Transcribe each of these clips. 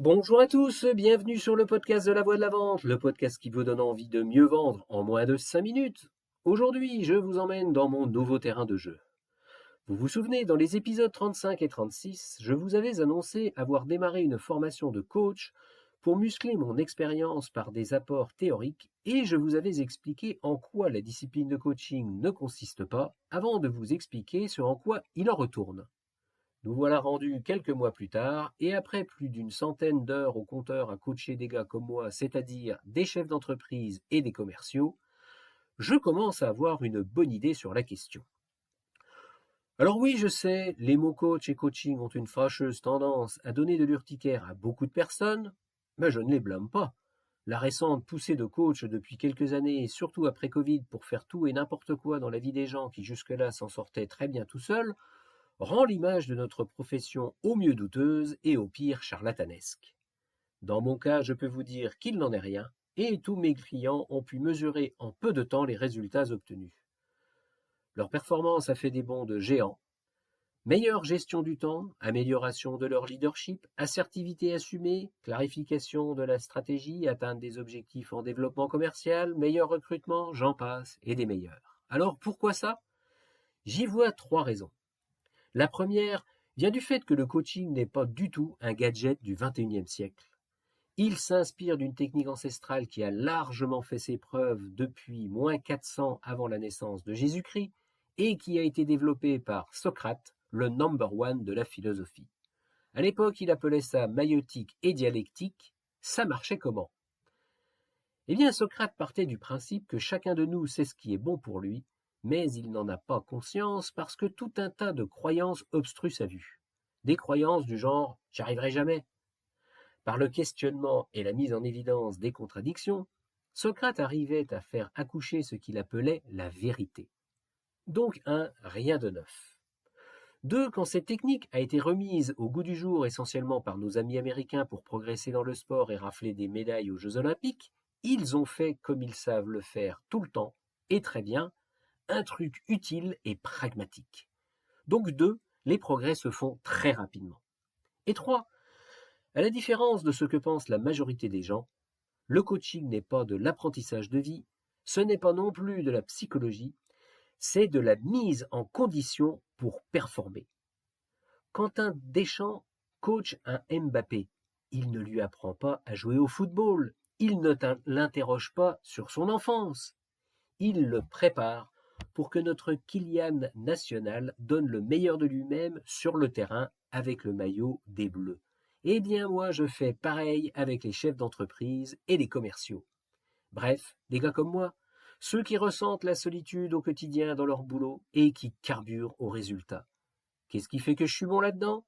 Bonjour à tous, bienvenue sur le podcast de la Voix de la Vente, le podcast qui vous donne envie de mieux vendre en moins de 5 minutes. Aujourd'hui, je vous emmène dans mon nouveau terrain de jeu. Vous vous souvenez, dans les épisodes 35 et 36, je vous avais annoncé avoir démarré une formation de coach pour muscler mon expérience par des apports théoriques et je vous avais expliqué en quoi la discipline de coaching ne consiste pas avant de vous expliquer ce en quoi il en retourne. Nous voilà rendus quelques mois plus tard, et après plus d'une centaine d'heures au compteur à coacher des gars comme moi, c'est-à-dire des chefs d'entreprise et des commerciaux, je commence à avoir une bonne idée sur la question. Alors oui, je sais, les mots coach et coaching ont une fâcheuse tendance à donner de l'urticaire à beaucoup de personnes, mais je ne les blâme pas. La récente poussée de coach depuis quelques années, et surtout après Covid, pour faire tout et n'importe quoi dans la vie des gens qui jusque-là s'en sortaient très bien tout seuls, rend l'image de notre profession au mieux douteuse et au pire charlatanesque. Dans mon cas, je peux vous dire qu'il n'en est rien, et tous mes clients ont pu mesurer en peu de temps les résultats obtenus. Leur performance a fait des bonds de géants. Meilleure gestion du temps, amélioration de leur leadership, assertivité assumée, clarification de la stratégie, atteinte des objectifs en développement commercial, meilleur recrutement, j'en passe, et des meilleurs. Alors pourquoi ça? J'y vois trois raisons. La première vient du fait que le coaching n'est pas du tout un gadget du XXIe siècle. Il s'inspire d'une technique ancestrale qui a largement fait ses preuves depuis moins 400 avant la naissance de Jésus-Christ et qui a été développée par Socrate, le number one de la philosophie. À l'époque, il appelait ça maïotique et dialectique. Ça marchait comment? Eh bien, Socrate partait du principe que chacun de nous sait ce qui est bon pour lui, mais il n'en a pas conscience parce que tout un tas de croyances obstruent sa vue. Des croyances du genre « j'y arriverai jamais ». Par le questionnement et la mise en évidence des contradictions, Socrate arrivait à faire accoucher ce qu'il appelait la vérité. Donc rien de neuf. Deux, quand cette technique a été remise au goût du jour essentiellement par nos amis américains pour progresser dans le sport et rafler des médailles aux Jeux Olympiques, ils ont fait comme ils savent le faire tout le temps, et très bien, un truc utile et pragmatique. Donc deux, les progrès se font très rapidement. Et trois, à la différence de ce que pense la majorité des gens, le coaching n'est pas de l'apprentissage de vie, ce n'est pas non plus de la psychologie, c'est de la mise en condition pour performer. Quand un Deschamps coach un Mbappé, il ne lui apprend pas à jouer au football, il ne l'interroge pas sur son enfance, il le prépare pour que notre Kylian national donne le meilleur de lui-même sur le terrain avec le maillot des Bleus. Eh bien moi je fais pareil avec les chefs d'entreprise et les commerciaux. Bref, des gars comme moi, ceux qui ressentent la solitude au quotidien dans leur boulot et qui carburent aux résultats. Qu'est-ce qui fait que je suis bon là-dedans?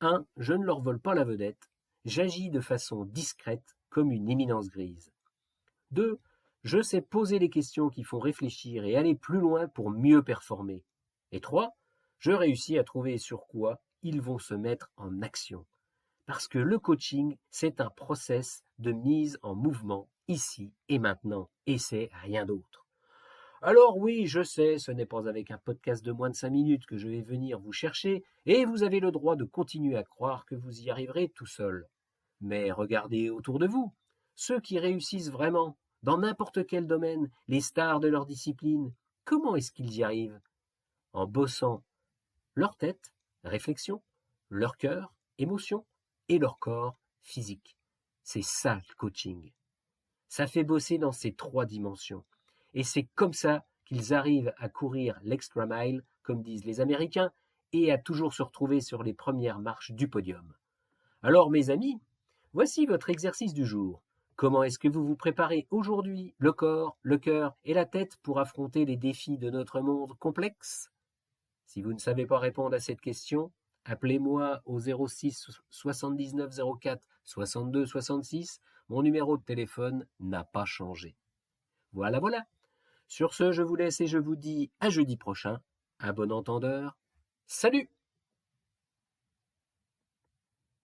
1. Je ne leur vole pas la vedette. J'agis de façon discrète, comme une éminence grise. 2. Je sais poser les questions qui font réfléchir et aller plus loin pour mieux performer. Et 3. Je réussis à trouver sur quoi ils vont se mettre en action. Parce que le coaching, c'est un process de mise en mouvement ici et maintenant, et c'est rien d'autre. Alors oui, je sais, ce n'est pas avec un podcast de moins de 5 minutes que je vais venir vous chercher, et vous avez le droit de continuer à croire que vous y arriverez tout seul. Mais regardez autour de vous, ceux qui réussissent vraiment, dans n'importe quel domaine, les stars de leur discipline, comment est-ce qu'ils y arrivent? En bossant leur tête, réflexion, leur cœur, émotion, et leur corps, physique. C'est ça le coaching. Ça fait bosser dans ces trois dimensions. Et c'est comme ça qu'ils arrivent à courir l'extra mile, comme disent les Américains, et à toujours se retrouver sur les premières marches du podium. Alors mes amis, voici votre exercice du jour. Comment est-ce que vous vous préparez aujourd'hui le corps, le cœur et la tête pour affronter les défis de notre monde complexe? Si vous ne savez pas répondre à cette question, appelez-moi au 06 79 04 62 66. Mon numéro de téléphone n'a pas changé. Voilà, voilà. Sur ce, je vous laisse et je vous dis à jeudi prochain. À bon entendeur. Salut!